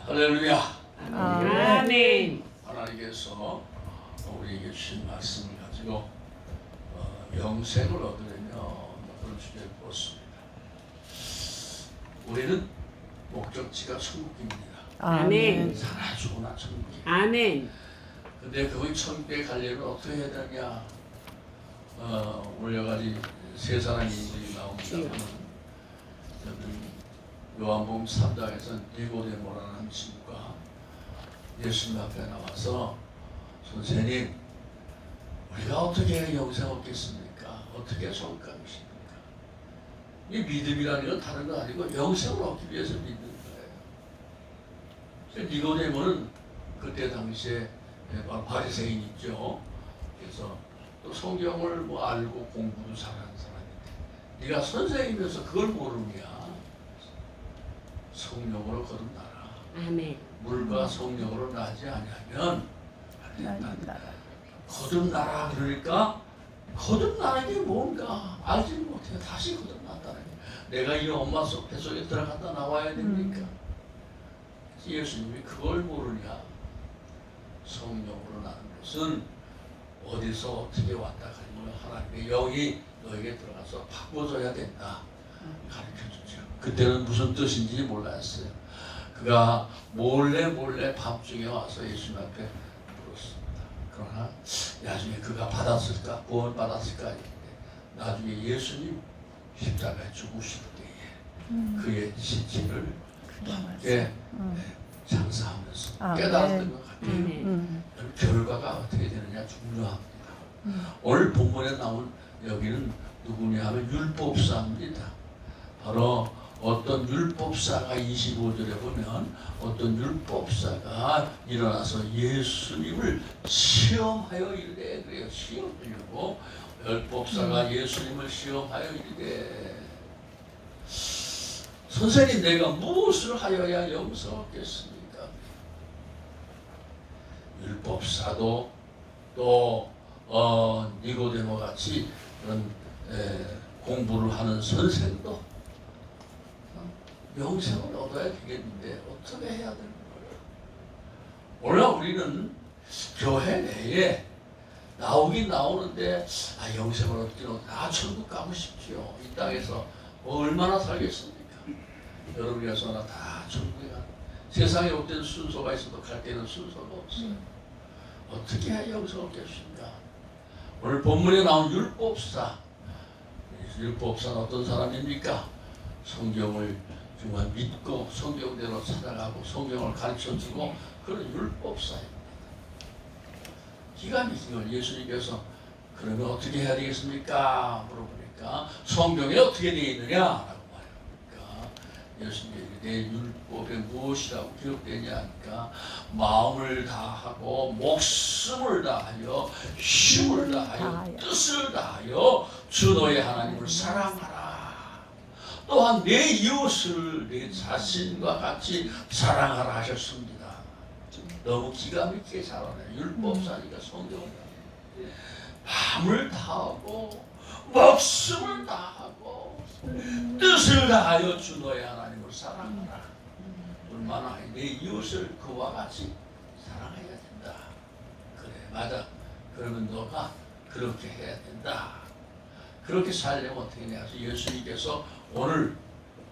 할렐루야. 아멘. 하나님께서 우리에게 주신 말씀을 가지고 영생을 얻으려며 그런 주제를 보았습니다. 우리는 목적지가 천국입니다. 아멘. 살아 죽으나 천국이에요. 아멘. 근데 거기 천국에 가려면 어떻게 해야 되냐? 오늘 여가지 세 사람이 나옵니다만 요한복음 3장에서 니고데모라는 한 친구가 예수님 앞에 나와서 선생님, 우리가 어떻게 해야 영생 얻겠습니까? 어떻게 해야 천국 가겠습니까? 이 믿음이라는 건 다른 거 아니고 영생을 얻기 위해서 믿는 거예요. 니고데모는 그때 당시에 바로 바리새인이죠. 그래서 또 성경을 알고 공부도 잘하는 사람인데 네가 선생님이면서 그걸 모르냐? 성령으로 거듭나라. 아멘. 물과 성령으로 나지 아니하면 안 된다. 거듭나라 그러니까 거듭나는 게 뭔가 알지 못해요. 다시 거듭난다는 게 내가 이 엄마 뱃속에 들어갔다 나와야 됩니까? 예수님이 그걸 모르냐? 성령으로 나는 것은 어디서 어떻게 왔다 가면 하나님의 영이 너에게 들어가서 바꿔줘야 된다 가르쳐주죠. 그때는 무슨 뜻인지 몰랐어요. 그가 몰래 밤중에 와서 예수님 앞에 물었습니다. 그러나 나중에 그가 받았을까? 구원 받았을까? 했는데 나중에 예수님 십자가에 죽으실 때에 그의 지지를 함께 장사하면서 깨달았던 것 같아요. 결과가 어떻게 되느냐 중요합니다. 오늘 본문에 나온 여기는 누구냐 하면 율법사입니다. 바로 어떤 율법사가 25절에 보면 어떤 율법사가 일어나서 예수님을 시험하여 이르되 그래요. 시험하려고 율법사가 예수님을 시험하여 이르되 선생님 내가 무엇을 하여야 영생 얻겠습니까? 율법사도 또 니고데모 같이 그런 공부를 하는 선생도 영생을 얻어야 되겠는데 어떻게 해야 되는 거예요? 오늘 우리는 교회 내에 나오긴 나오는데 영생을 얻기는 천국 가고 싶지요. 이 땅에서 얼마나 살겠습니까? 여러분께서나 다 천국에 가는 세상에 올 때는 순서가 있어도 갈 때는 순서가 없어요. 어떻게 해야 영생 얻겠습니까? 오늘 본문에 나온 율법사는 어떤 사람입니까? 성경을 정말 믿고 성경대로 찾아가고 성경을 가르쳐주고 그런 율법사입니다. 기가 막힌 걸 예수님께서 그러면 어떻게 해야 되겠습니까? 물어보니까 성경에 어떻게 되어 있느냐라고 말합니까? 예수님이 내 율법에 무엇이라고 기록되냐 하니까 마음을 다하고 목숨을 다하여 힘을 다하여 뜻을 다하여 주 너의 하나님을 사랑하라. 또한 내 이웃을 내 자신과 같이 사랑하라 하셨습니다. 너무 기가 막히게 잘하네요. 율법사니까 성경을 마음을 다하고 목숨을 다하고 뜻을 다하여 주 너의 하나님을 사랑하라. 얼마나 내 이웃을 그와 같이 사랑해야 된다. 그래 맞아. 그러면 너가 그렇게 해야 된다. 그렇게 살려면 어떻게 해야 돼? 예수님께서 오늘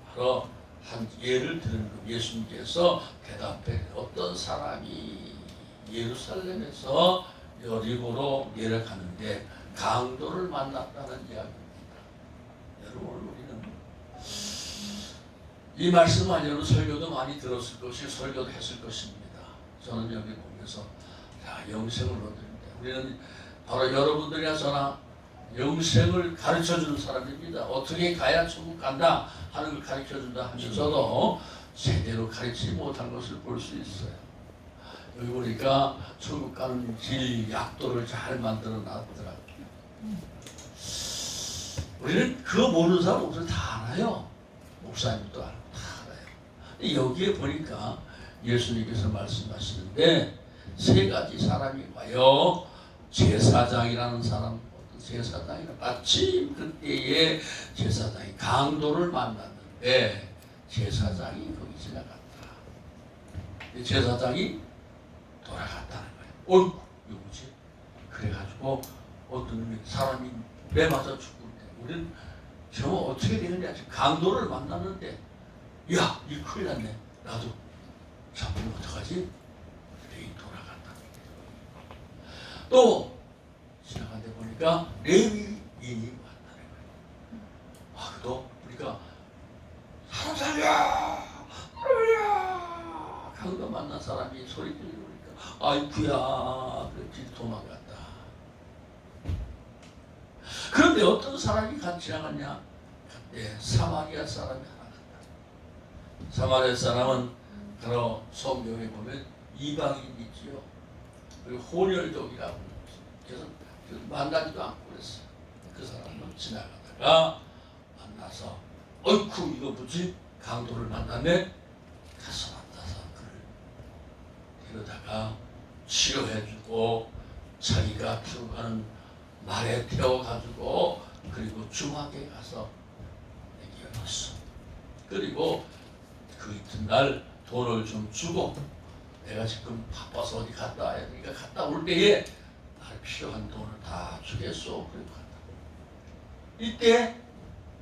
바로 한 예를 드는 거. 예수님께서 대답해 어떤 사람이 예루살렘에서 여리고로 내려가는데 강도를 만났다는 이야기입니다. 여러분 우리는 이 말씀 아니어도 설교도 많이 들었을 것이 설교도 했을 것입니다. 저는 여기 보면서 영생을 얻습니다. 우리는 바로 여러분들이나 저나 영생을 가르쳐주는 사람입니다. 어떻게 가야 천국 간다 하는 걸 가르쳐준다 하면서도 제대로 가르치지 못한 것을 볼 수 있어요. 여기 보니까 천국 가는 길 약도를 잘 만들어 놨더라고요. 우리는 그거 모르는 사람 없어요. 다 알아요. 목사님도 알고 다 알아요. 여기에 보니까 예수님께서 말씀하시는데 세 가지 사람이 와요. 제사장이라는 사람, 제사장이라 마침 그때에 제사장이 강도를 만났는데 제사장이 거기 지나갔다. 이 제사장이 돌아갔다는 거예요. 어이구, 이거 뭐지? 그래가지고 어떤 사람이 매 맞아 죽는데 우리는 저 어떻게 되느냐? 강도를 만났는데 야, 이 큰일 났네. 나도 잡으면 어떡하지? 그래 돌아갔다. 또 지나가다 보니까 레위인이 왔다는 거예요. 아, 그도 그러니까 사람 살려! 할렐루야! 강도 만난 사람이 소리 지르니까 아이쿠야, 그렇지 도망갔다. 그런데 어떤 사람이 같이 지나갔냐? 그때 사마리아 사람이 하나 갔다. 사마리아 사람은 바로 성경에 보면 이방인이지요. 그리고 혼혈족이라고 그래서 만나지도 않고 그랬어요. 그 사람은 지나가다가 만나서 어이쿠 이거 뭐지? 강도를 만났네? 가서 만나서 그를 데려다가 치료해주고 자기가 키워가는 말에 태워가지고 그리고 중학에 가서 얘기해놨어. 그리고 그 이튿날 돈을 좀 주고 내가 지금 바빠서 어디 갔다 와야 되니까 갔다 올 때에 날 필요한 돈을 다 주겠소. 그리고 갔다. 이때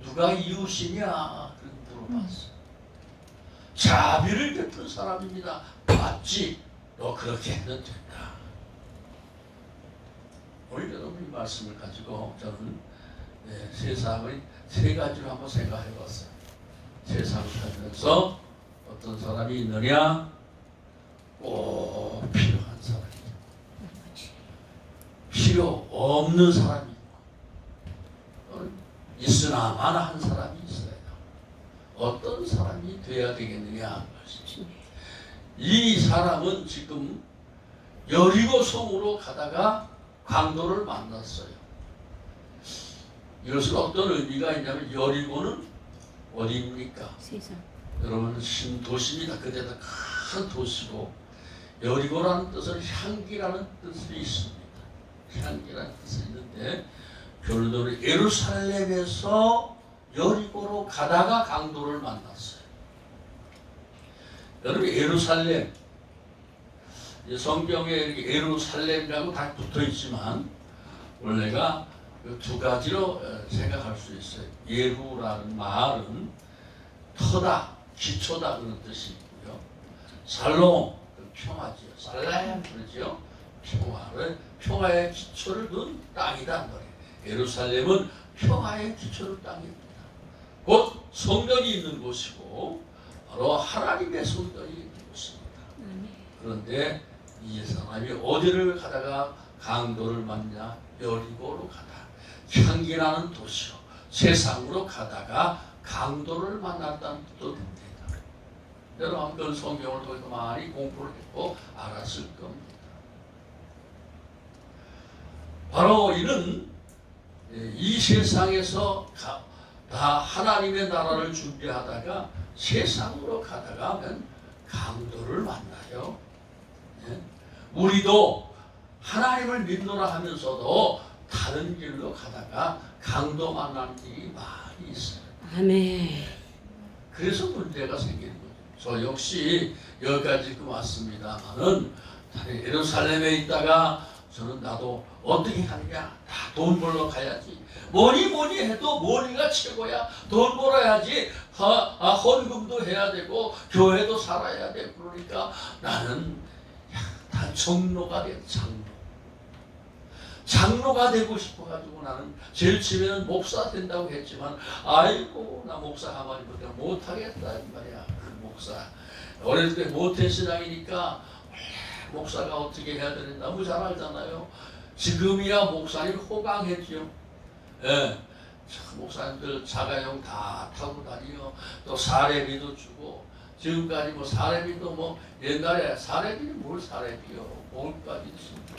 누가 이웃이냐? 그리고 물어봤어. 자비를 베푼 사람입니다. 맞지? 너 그렇게 해도 된다. 오늘 여러분 이 말씀을 가지고 저는 세상을 세 가지로 한번 생각해 봤어요. 세상을 살면서 어떤 사람이 있느냐? 꼭 필요한 사람이 필요 없는 사람이 있으나 마나 한 사람이 있어요. 어떤 사람이 돼야 되겠느냐? 이 사람은 지금 여리고 성으로 가다가 강도를 만났어요. 이것은 어떤 의미가 있냐면 여리고는 어디입니까? 세상. 여러분 신도시입니다. 그때도 큰 도시고 여리고라는 뜻은 향기라는 뜻이 있습니다. 향기라는 뜻이 있는데 결론적으로 예루살렘에서 여리고로 가다가 강도를 만났어요. 여러분 예루살렘 성경에 이렇게 예루살렘이라고 다 붙어 있지만 원래가 두 가지로 생각할 수 있어요. 예루라는 말은 터다, 기초다 그런 뜻이 있고요. 살롬, 평화지요. 살렘 그러죠. 평화의 기초를 둔 땅이다 말이에요. 예루살렘은 평화의 기초를 땅입니다. 곧 성전이 있는 곳이고 바로 하나님의 성전이 있는 곳입니다. 그런데 이 사람이 어디를 가다가 강도를 만나? 여리고로 가다. 향기나는 도시로 세상으로 가다가 강도를 만났다는 뜻도 됩니다. 여러분 그 성경을 통해서 많이 공부를 했고 알았을 겁니다. 바로 이는 이 세상에서 다 하나님의 나라를 준비하다가 세상으로 가다가 강도를 만나요. 우리도 하나님을 믿노라 하면서도 다른 길로 가다가 강도 만나는 일이 많이 있어요. 아멘. 그래서 문제가 생기는 거죠. 저 역시 여기까지 왔습니다만은 예루살렘에 있다가 저는 나도 어떻게 하느냐? 다 돈 벌러 가야지. 뭐니 해도 머리가 최고야. 돈 벌어야지. 헌금도 해야 되고 교회도 살아야 되고 그러니까 나는 다 장로가 돼. 장로가 되고 싶어가지고 나는 제일 처음에는 목사 된다고 했지만 아이고 나 목사 가만히 보니까 못하겠다 이 말이야. 그 목사 어릴 때 모태신앙이니까 목사가 어떻게 해야 되는지 너무 잘 알잖아요. 지금이야 목사님 호강했죠. 예, 목사님들 자가용 다 타고 다니요. 또 사례비도 주고 지금까지 뭐 사례비도 뭐 옛날에 사례비는 뭘 사례비요? 뭘까지 있습니다.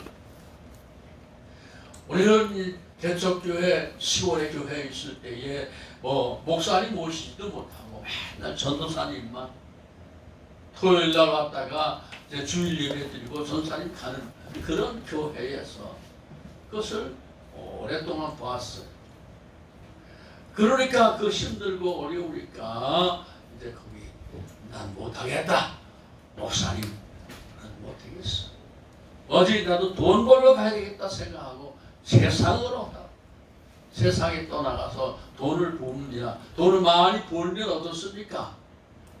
우리는 개척교회 10월에 교회에 있을 때에 뭐 목사님 모시지도 못하고 맨날 전도사님만 토요일 날 왔다가 이제 주일 예배 드리고 전사님 가는 그런 교회에서 그것을 오랫동안 보았어요. 그러니까 그 힘들고 어려우니까 이제 거기 난 못하겠다. 목사님은 못하겠어. 어제 나도 돈 벌러 가야 되겠다 생각하고 세상에 떠나가서 돈을 벌느냐. 돈을 많이 벌면 어떻습니까?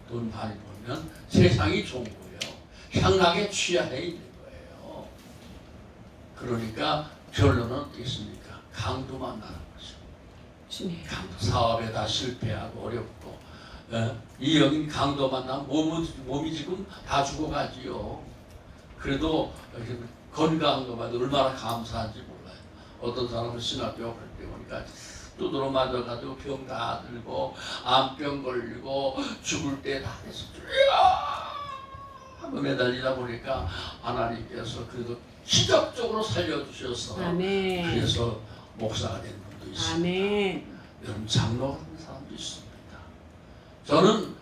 돈 많이 벌면 세상이 좋은 거예요. 향락에 취하해 있는 거예요. 그러니까 결론은 어떻겠습니까? 강도 만나는 거죠. 강도 사업에 다 실패하고 어렵고 이 여긴 강도 만나면 몸이 지금 다 죽어가지요. 그래도 건강한 것만 얼마나 감사한지 몰라요. 어떤 사람은 신학교 갈 때 보니까 두드러 맞아가지고 병 다 들고 암병 걸리고 죽을 때 다 해서 하고 매달리다 보니까 하나님께서 그래도 기적적으로 살려주셔서 아멘. 그래서 목사가 된 분도 있습니다. 아멘. 여러분 장로 같은 사람도 있습니다. 저는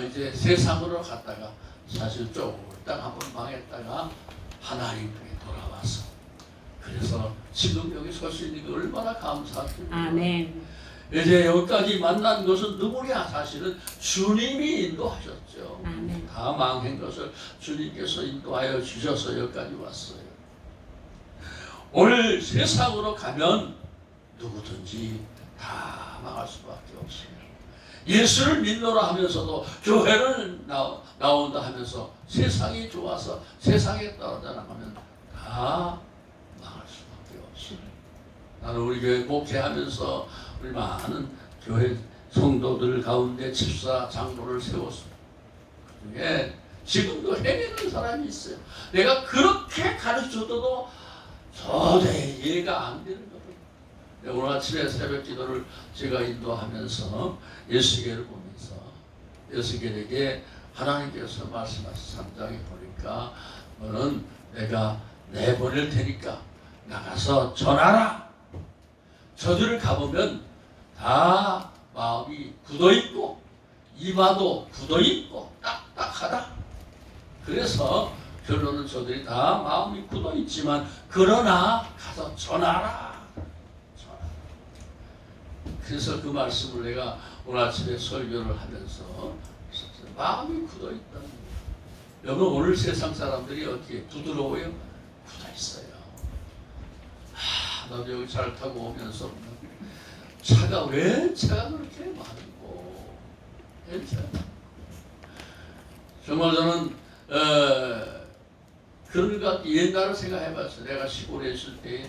이제 세상으로 갔다가 사실 쫄딱 한번 망했다가 하나님께 돌아와서 그래서 지금 여기 설 수 있는 게 얼마나 감사합니다. 아멘. 이제 여기까지 만난 것은 누구냐? 사실은 주님이 인도하셨죠. 아멘. 다 망한 것을 주님께서 인도하여 주셔서 여기까지 왔어요. 오늘 세상으로 가면 누구든지 다 망할 수밖에 없어요. 예수를 믿노라 하면서도 교회를 나온다 하면서 세상이 좋아서 세상에 떨어져 나가면 다 망할 수밖에 없어요. 나는 우리 교회 목회하면서 우리 많은 교회 성도들 가운데 집사 장로를 세웠습니다. 그중에 지금도 헤매는 사람이 있어요. 내가 그렇게 가르쳐도 도저히 이해가 안 되는 거예요. 오늘 아침에 새벽 기도를 제가 인도하면서 예수계를 보면서 예수계에게 하나님께서 말씀하신 3장에 보니까 너는 내가 내보낼 테니까 나가서 전하라. 저들을 가보면 다 마음이 굳어있고 이마도 굳어있고 딱딱하다. 그래서 결론은 저들이 다 마음이 굳어있지만 그러나 가서 전하라. 그래서 그 말씀을 내가 오늘 아침에 설교를 하면서 마음이 굳어있다는 거예요. 여러분 오늘 세상 사람들이 어떻게 부드러워요? 굳어있어요. 나도 여기 잘 타고 오면서 차가 그렇게 많고 정말 저는 그런 것 옛날을 생각해봤어요. 내가 시골에 있을 때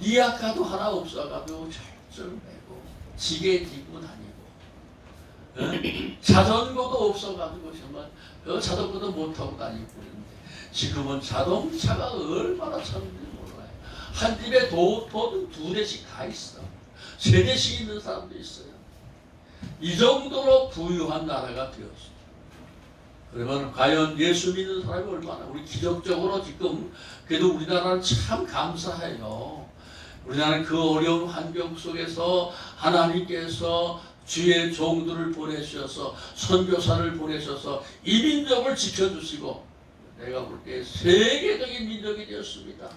니아카도 하나 없어가지고 절절매고 지게 딛고 다니고 자전거도 없어가지고 정말 자전거도 못 타고 다니고 그랬는데 지금은 자동차가 얼마나 찾는지 몰라요. 한 집에 도는 2대씩 다 있어. 3대씩 있는 사람도 있어요. 이 정도로 부유한 나라가 되었어요. 그러면 과연 예수 믿는 사람이 얼마나 우리 기적적으로 지금 그래도 우리나라는 참 감사해요. 우리나라는 그 어려운 환경 속에서 하나님께서 주의 종들을 보내셔서 선교사를 보내셔서 이 민족을 지켜주시고 내가 볼 때 세계적인 민족이 되었습니다.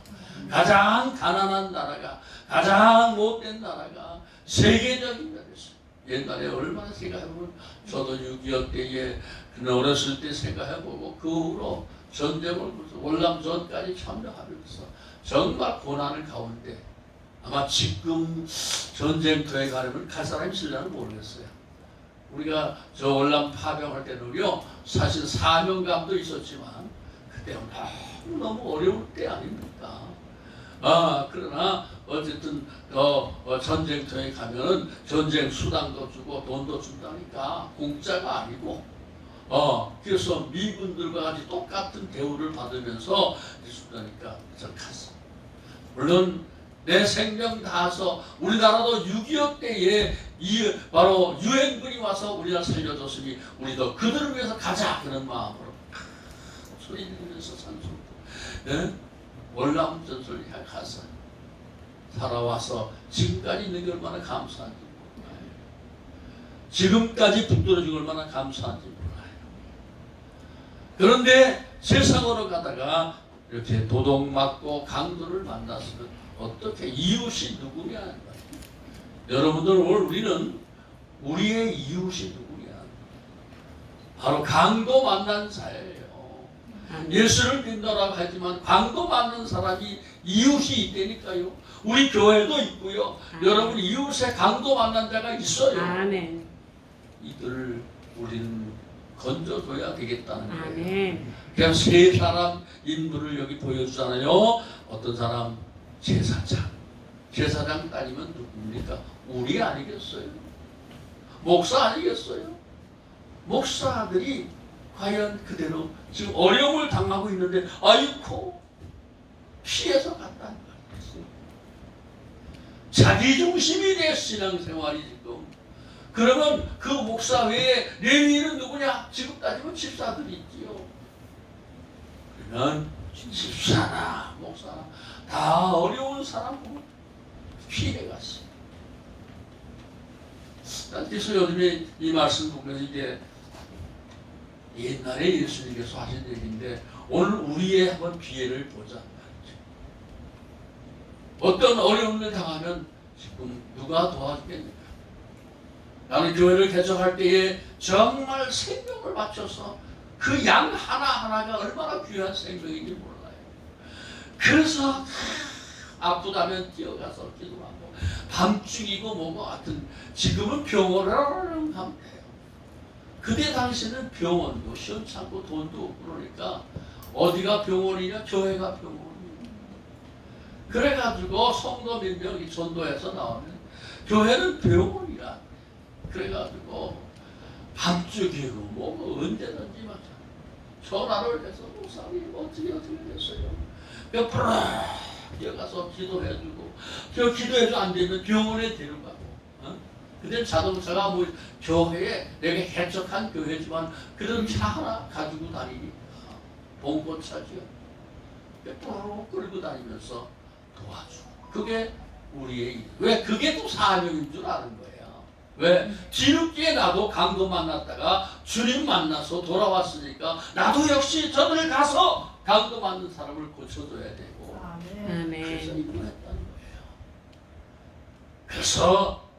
가장 가난한 나라가 가장 못된 나라가 세계적인 나라였어요. 옛날에 얼마나 생각해보면 저도 6.25 때에 어렸을 때 생각해보고 그 후로 전쟁을 월남전까지 참여하면서 정말 고난을 가운데 아마 지금 전쟁터에 가려면 갈 사람이 있을려나 모르겠어요. 우리가 저 월남 파병할 때는요 사실 사명감도 있었지만 그때는 너무 어려울 때 아닙니까? 그러나 어쨌든 전쟁터에 가면은 전쟁 수당도 주고 돈도 준다니까 공짜가 아니고 그래서 미군들과 같이 똑같은 대우를 받으면서 준다니까 저 갔어. 물론 내 생명 다해서 우리나라도 6.25 때에 바로 유엔군이 와서 우리나라 살려줬으니 우리도 그들을 위해서 가자 그런 마음으로 소리 지르면서 산소도 월남 전설에 가서 살아와서 지금까지 있는 게 얼마나 감사한지 몰라요. 지금까지 붙들어진 얼마나 감사한지 몰라요. 그런데 세상으로 가다가 이렇게 도둑 맞고 강도를 만났으면 어떻게 이웃이 누구냐? 여러분들 오늘 우리는 우리의 이웃이 누구냐? 바로 강도 만난 자예요. 예수를 믿노라고 하지만 강도 만난 사람이 이웃이 있다니까요. 우리 교회도 있고요. 여러분 이웃에 강도 만난 자가 있어요. 아멘. 이들을 우리는 건져줘야 되겠다는 거예요. 아멘. 그냥 세 사람 인물을 여기 보여주잖아요. 어떤 사람 제사장. 제사장 따지면 누굽니까? 우리 아니겠어요? 목사 아니겠어요? 목사들이 과연 그대로 지금 어려움을 당하고 있는데 아이고 피해서 갔다는 거예요. 자기중심이 된 신앙생활이 지금. 그러면 그 목사 외에 레위인은 누구냐? 지금 따지면 집사들이 있지요. 그러면 집사나 목사나 다 어려운 사람으로 피해갔어요. 그래서 요즘에 이 말씀 보면서 이제 옛날에 예수님께서 하신 얘기인데 오늘 우리의 한번 기회를 보자. 어떤 어려움을 당하면 지금 누가 도와주겠느냐. 나는 교회를 개척할 때에 정말 생명을 바쳐서 그 양 하나하나가 얼마나 귀한 생명인지 몰라요. 그래서 아프다면 뛰어가서 기도하고 밤중이고 뭐고 하여튼 지금은 병원을 가면 돼요. 그때 당시에는 병원도 시원찮고 돈도 없고 그러니까 어디가 병원이냐? 교회가 병원이에요. 그래가지고 성도 몇 명이 전도해서 나오면 교회는 병원이야. 그래가지고 밤중이고 뭐고 언제든지 맞아. 전화를 해서 목사님 어떻게 됐어요? 몇 프로 뛰어가서 기도해주고 저 기도해도 안 되면 병원에 데려가고. 근데 자동차가 뭐 교회에 내가 개척한 교회지만 그런 차 하나 가지고 다니니 봉고차지요. 몇 프로 끌고 다니면서 도와주고. 그게 우리의 일. 왜? 그게 또 사명인 줄 아는 거예요. 왜? 뒤늦게 나도 강도 만났다가 주님 만나서 돌아왔으니까 나도 역시 저들을 가서 강도 만든 사람을 고쳐줘야 되고. 그래서 아멘. 이걸 했다는 거예요. 그래서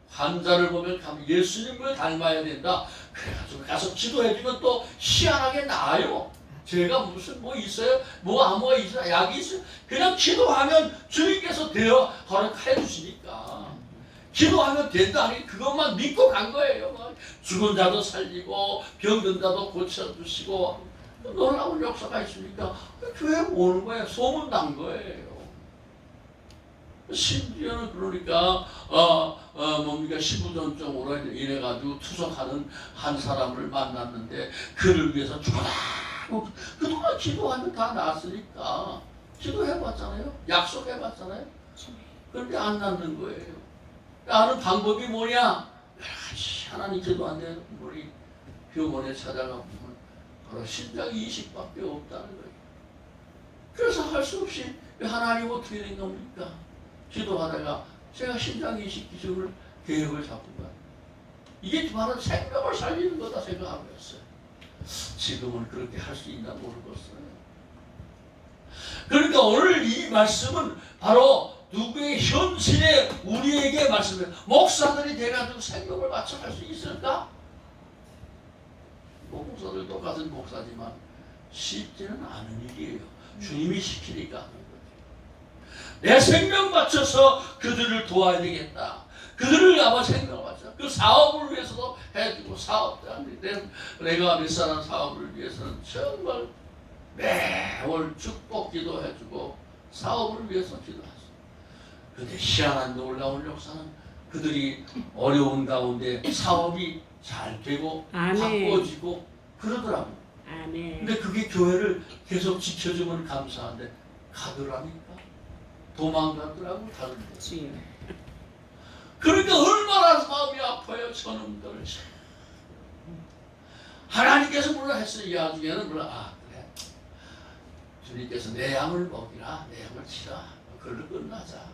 환자를 보면 예수님을 닮아야 된다. 그래가지고 가서 기도해주면 또 희한하게 나아요. 제가 무슨 뭐 있어요? 뭐 아무가 있어요? 약이 있어요? 그냥 기도하면 주님께서 되어 허락해 주시니까. 기도하면 된다 하니 그것만 믿고 간 거예요. 죽은 자도 살리고 병든 자도 고쳐주시고 놀라운 역사가 있으니까 교회 오는 거예요. 소문난 거예요. 심지어는 그러니까 뭡니까 시부전증으로 인해 가지고 투석하는 한 사람을 만났는데 그를 위해서 죽어라. 그동안 기도하면 다 나았으니까 기도해봤잖아요. 약속해봤잖아요. 그런데 안 낫는 거예요. 아는 방법이 뭐냐? 하나님 기도 안 되는 우리 병원에 찾아가 보면 바로 신장 이식밖에 없다는 거예요. 그래서 할 수 없이 하나님 어떻게 된 겁니까? 기도하다가 제가 신장 이식 기술을 계획을 잡은 거예요. 이게 바로 생명을 살리는 거다 생각하고 있어요. 지금은 그렇게 할 수 있나 모르겠어요. 그러니까 오늘 이 말씀은 바로 누구의 현실에 우리에게 말씀해요. 목사들이 돼가지고 생명을 맞춰갈 수 있을까? 목사들 똑같은 목사지만 쉽지는 않은 일이에요. 주님이 시키니까 하는 거죠. 내 생명 바쳐서 그들을 도와야 되겠다. 그들을 아마 생명을 바쳐. 그 사업을 위해서도 해주고 사업장 내가 몇 사람 사업을 위해서는 정말 매월 축복 기도해주고 사업을 위해서 기도하죠. 그런데 희한한 놀라운 역사는 그들이 어려운 가운데 사업이 잘 되고 아멘. 바꿔지고 그러더라고요. 아멘. 근데 그게 교회를 계속 지켜주면 감사한데 가더라니까 도망가더라고 다른데. 주여. 그러니까 얼마나 마음이 아파요 저놈들. 하나님께서 물론 했어요. 이 나중에는 물론 그래 주님께서 내 양을 먹이라 내 양을 치라 그걸로 끝나자.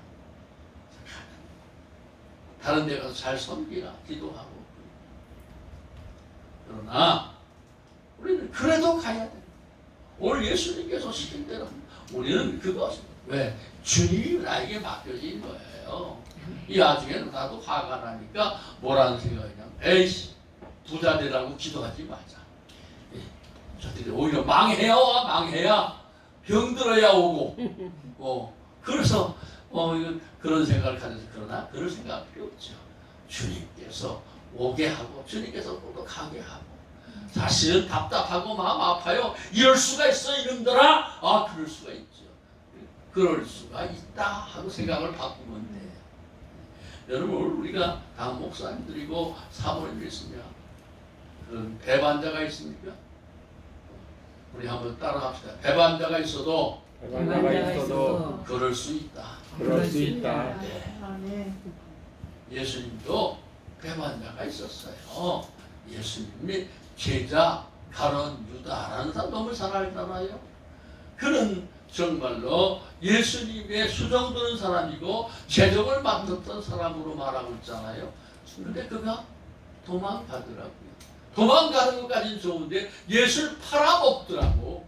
다른 데 가서 잘 섬기라 기도하고. 그러나 우리는 그래도 가야 돼. 오늘 예수님께서 시킨 대로 우리는 그것 왜 주님이 나에게 맡겨진 거예요. 이 나중에는 나도 화가 나니까 뭐라는 생각이냐? 에이씨 부자 되라고 기도하지 마자. 저들이 오히려 망해야 와, 망해야 병들어야 오고 그래서 그런 생각을 가져서 그러나 그럴 생각 필요 없죠. 주님께서 오게 하고 주님께서 또 가게 하고 사실은 답답하고 마음 아파요. 이럴 수가 있어 이놈들아. 그럴 수가 있죠. 그럴 수가 있다 하고 생각을 바꾸면 돼. 여러분 우리가 다 목사님들이고 사모님이 있으면 그런 배반자가 있습니까? 우리 한번 따라합시다. 배반자가 있어도 그럴 수 있다. 그럴 수 있다. 네. 예수님도 배반자가 있었어요. 예수님이 제자 가론 유다라는 사람 너무 잘 알잖아요. 그는 정말로 예수님의 수정되는 사람이고 재정을 맡았던 사람으로 말하고 있잖아요. 그런데 그가 도망가더라고요. 도망가는 것까지는 좋은데 예수를 팔아먹더라고.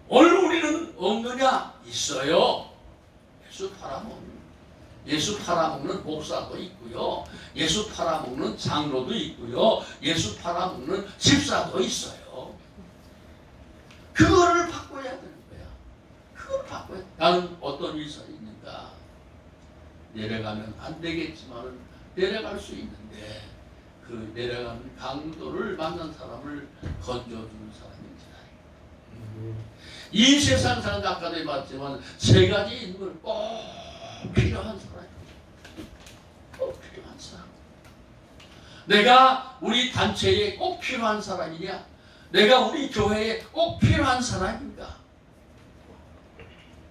오늘 우리는 없느냐? 있어요. 예수 팔아먹는 목사도 있고요. 예수 팔아먹는 장로도 있고요. 예수 팔아먹는 집사도 있어요. 그거를 바꿔야 되는 거야. 그걸 바꿔야 돼. 나는 어떤 위선이 있는가? 내려가면 안 되겠지만 내려갈 수 있는데 그 내려가는 강도를 만난 사람을 건져주는 사람인지. 이 세상 사는 아까도 해봤지만 세 가지 인물 꼭 필요한 사람. 꼭 필요한 사람. 내가 우리 단체에 꼭 필요한 사람이냐? 내가 우리 교회에 꼭 필요한 사람인가?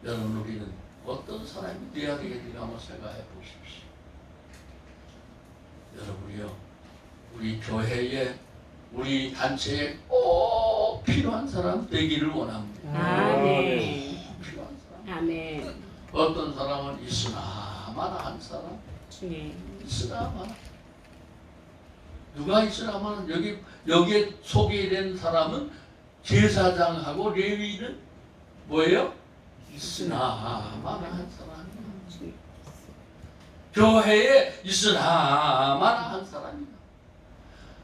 여러분 우리는 어떤 사람이 되어야 되겠는가 한번 생각해 보십시오. 여러분이요, 우리 교회에 우리 단체에 꼭 필요한 사람 되기를 원합니다. 아멘. 필요한 사람. 아멘. 어떤 사람은 있으나마나 한 사람. 있으나마나. 누가 있으나마나 여기에 소개된 사람은 제사장하고 레위는 뭐예요? 있으나마나 한 사람. 교회에 있으나마나 한 사람이다.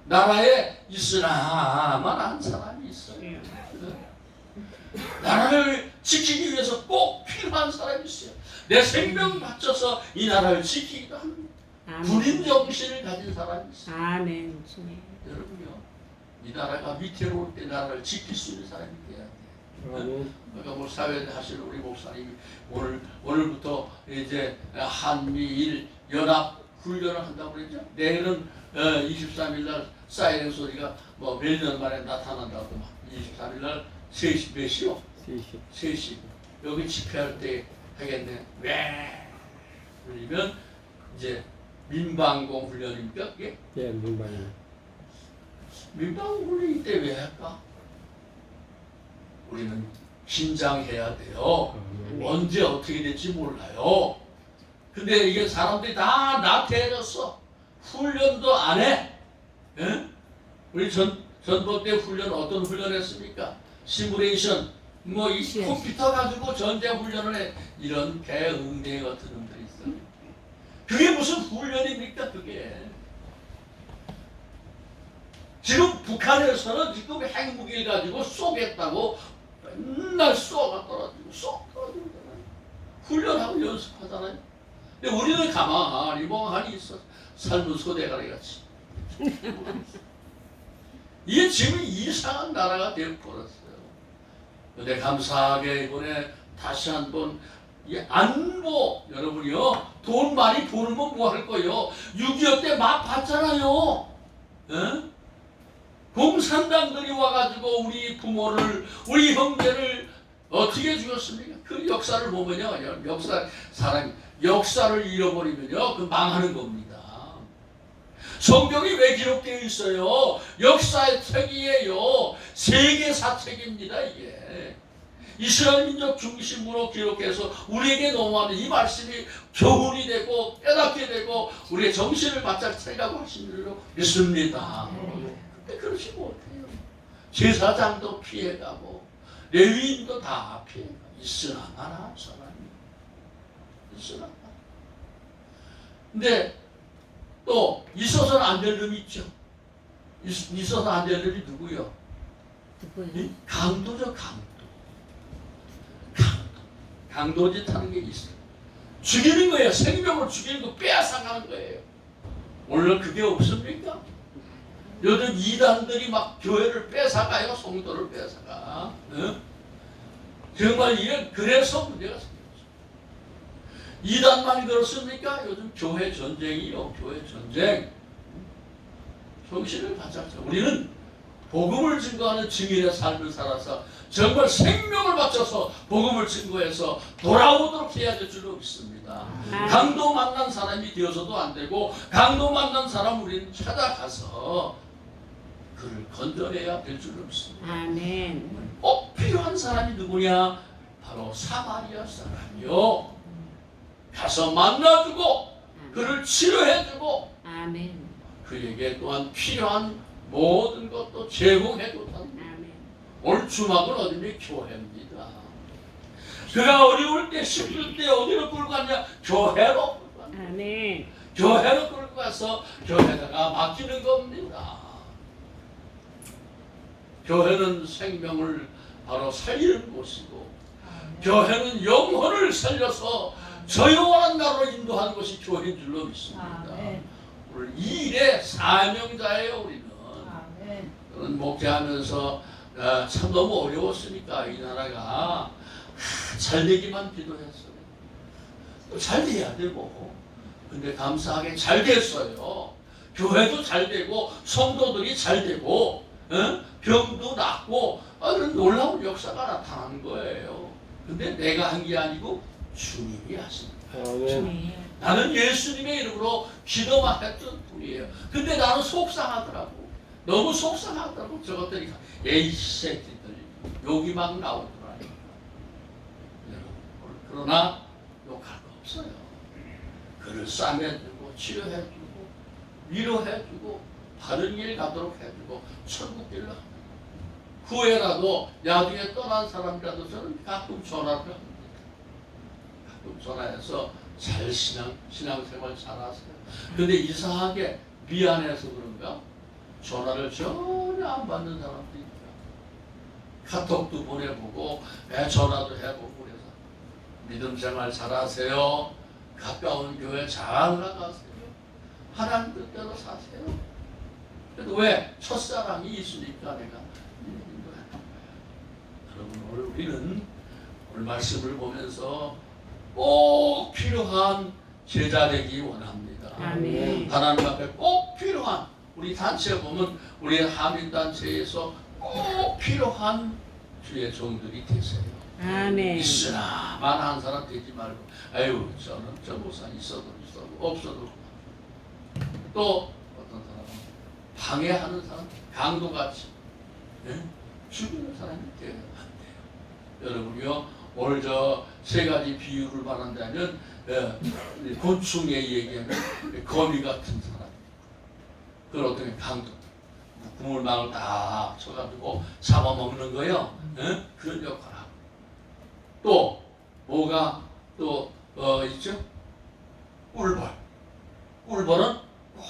나라에 있으나마나 한 사람이 있어요. 나라를 지키기 위해서 꼭 필요한 사람이 있어요. 내 생명 바쳐서 이 나라를 지키기도 합니다. 군인 정신을 가진 사람이 있어요. 아멘. 주님. 여러분요, 이 나라가 위태로울 때 나라를 지킬 수 있는 사람이 돼야 돼요. 그러니까 뭐 사회 하시는 우리 목사님이 오늘부터 이제 한미일 연합 훈련을 한다고 그랬죠. 내일은 23일 날 사이렌 소리가 뭐 몇 년 만에 나타난다고. 23일 날 3시 몇 시요? 3시. 여기 집회할 때 하겠네. 왜? 그러면 이제 민방공 훈련입니까? 그게? 예, 민방위. 민방공 훈련이 때 왜 할까? 우리는 긴장해야 돼요. 언제 어떻게 될지 몰라요. 근데 이게 사람들이 다 나태해졌어. 훈련도 안 해. 예? 우리 전봇대 훈련 어떤 훈련 했습니까? 시뮬레이션, 뭐 이 컴퓨터 가지고 전쟁 훈련을 해. 이런 개응대 같은 놈들이 있어. 그게 무슨 훈련입니까? 그게. 지금 북한에서는 지금 핵무기를 가지고 쏘겠다고 맨날 쏘가 떨어지고 쏘 떨어지고 훈련하고 연습하잖아요. 근데 우리는 가만히 멍하니 있어. 삶은 소대가리 같이. 이게 지금 이상한 나라가 되어버렸어요. 근데 감사하게 이번에 다시 한번 이 안보, 여러분이요, 돈 많이 벌면 뭐 할 거예요? 6.25 때 막 봤잖아요. 에? 공산당들이 와가지고 우리 부모를, 우리 형제를 어떻게 죽였습니까? 그 역사를 보면요, 역사를 잃어버리면요, 그 망하는 겁니다. 성경이 왜 기록되어 있어요? 역사의 책이에요. 세계사 책입니다, 이게. 이스라엘 민족 중심으로 기록해서 우리에게 넘어가는 이 말씀이 교훈이 되고 깨닫게 되고 우리의 정신을 바짝 차리라고 하신 줄로 믿습니다. 근데 그렇지 못해요. 제사장도 피해가고 레위인도 다 피해가고 있으나마나 사람이 있으나마나. 근데 또 있어서는 안 될 놈이 있죠. 있어서는 안 될 놈이 누구요? 누구요? 강도죠, 강도짓 하는 게 있어요. 죽이는 거예요. 생명을 죽이는 거, 빼앗아가는 거예요. 오늘 그게 없습니까? 요즘 이단들이 막 교회를 뺏어가요. 성도를 뺏어가. 응? 정말 이런, 그래서 문제가 생겼죠. 이단만이 그렇습니까? 요즘 교회 전쟁이요. 교회 전쟁. 정신을 바짝 차려. 우리는 복음을 증거하는 증인의 삶을 살아서 정말 생명을 바쳐서 복음을 증거해서 돌아오도록 해야 될 줄로 믿습니다. 강도 만난 사람이 되어서도 안 되고, 강도 만난 사람 우리는 찾아가서 그를 건져내야 될 줄로 믿습니다. 아멘. 꼭 필요한 사람이 누구냐? 바로 사마리아 사람이요. 가서 만나주고 그를 치료해주고 아멘. 그에게 또한 필요한 모든 것도 제공해줬다. 아멘. 오늘 주막은 어디니? 교회입니다. 그가 어려울 때, 힘들 때 어디로 끌고 갔냐? 교회로 끌고 갔냐? 아멘. 교회로 끌고 가서 교회에다가 맡기는 겁니다. 교회는 생명을 바로 살리는 곳이고, 교회는 영혼을 살려서 저 영원한 나라로 인도하는 것이 교회인 줄로 믿습니다. 오늘 이 일의 사명자예요. 우리는. 저는 목회하면서 참 너무 어려웠으니까 이 나라가 잘 되기만 기도했어요. 또 잘 돼야 되고, 근데 감사하게 잘 됐어요. 교회도 잘 되고 성도들이 잘 되고, 병도 낫고, 그런 놀라운 역사가 나타난 거예요. 근데 내가 한 게 아니고 주님이 하십니다. 아멘. 나는 예수님의 이름으로 기도만 했던 뿐이에요. 근데 나는 속상하더라고. 너무 속상하더라고. 저것들이 에이 새끼들 욕이 막 나오더라. 그러나 욕할 거 없어요. 그를 싸매주고 치료해주고 위로해주고 바른 길 가도록 해주고 천국 길로 합니다. 후회라도 나중에 떠난 사람이라도 저는 가끔 전화를 합니다. 가끔 전화해서 잘 신앙생활 잘하세요. 근데 이상하게 미안해서 그런가 전화를 전혀 안 받는 사람도 있다. 카톡도 보내보고 전화도 해보고 그래서 믿음 생활 잘하세요. 가까운 교회 잘 나가세요. 하나님 뜻대로 사세요. 그래도 왜? 첫사랑이 있으니까 내가 믿는 거야. 여러분 오늘 우리는 오늘 말씀을 보면서 꼭 필요한 제자 되기 원합니다. 아멘. 하나님 앞에 꼭 필요한, 우리 단체 보면 우리 한인단체에서 꼭 필요한 주의 종들이 되세요. 아멘. 있으나 만한 사람 되지 말고, 아유 저는 저 목사 있어도 없어도. 또 어떤 사람은 방해하는 사람, 강도같이 죽이는 사람이 되면 안 돼요. 여러분요, 오늘 저 세 가지 비유를 말한다면, 곤충에 얘기하면 거미 같은 사람, 그걸 어떻게 강도, 구물망을 딱 쳐가지고 잡아먹는 거예요. 그런 역할을 하고. 또 뭐가 또 있죠? 꿀벌은 꼭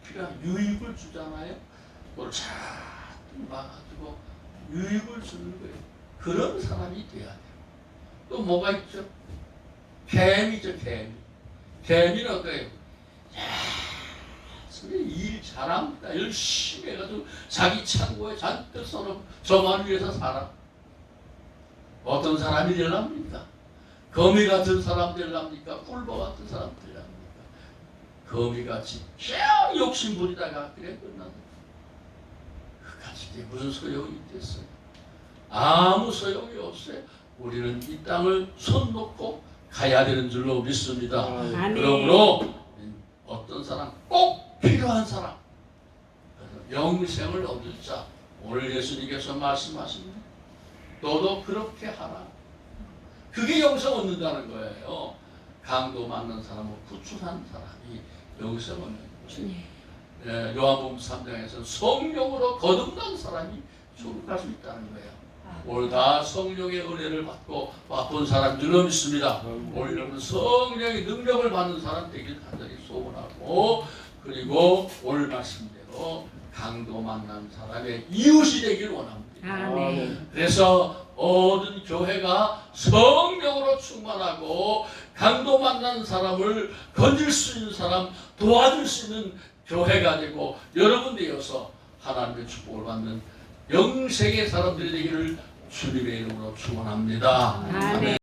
필요한 유익을 주잖아요. 그걸 잘 막아가지고 유익을 주는 거예요. 그런 사람이 돼야 돼요. 또 뭐가 있죠? 개미죠, 개미. 개미는 어때요? 일 잘합니다. 열심히 해가지고 자기 창고에 잔뜩 써놓고 저만 위해서 살아. 어떤 사람이 되랍니까? 거미 같은 사람 되랍니까? 꿀벌 같은 사람 되랍니까? 거미같이 그냥 욕심부리다가 그래 끝나는. 그같이 무슨 소용이 있겠어요? 아무 소용이 없어요. 우리는 이 땅을 손 놓고 가야 되는 줄로 믿습니다. 아멘. 그러므로 어떤 사람, 꼭 필요한 사람, 영생을 얻을 자, 오늘 예수님께서 말씀하십니다. 너도 그렇게 하라. 그게 영생 얻는다는 거예요. 강도 맞는 사람은 구출한 사람이 영생 얻는 거예요. 요한복음 3장에서 성령으로 거듭난 사람이 천국 갈 수 있다는 거예요. 오늘 다 성령의 은혜를 받고 맛본 사람 줄로 믿습니다. 오늘 여러분 성령의 능력을 받는 사람 되길 간절히 소원하고, 그리고 오늘 말씀대로 강도 만난 사람의 이웃이 되길 원합니다. 아멘. 그래서 모든 교회가 성령으로 충만하고 강도 만나는 사람을 건질 수 있는 사람, 도와줄 수 있는 교회가 되고 여러분 되어서 하나님의 축복을 받는 영생의 사람들이 되기를 주님의 이름으로 축원합니다. 아멘.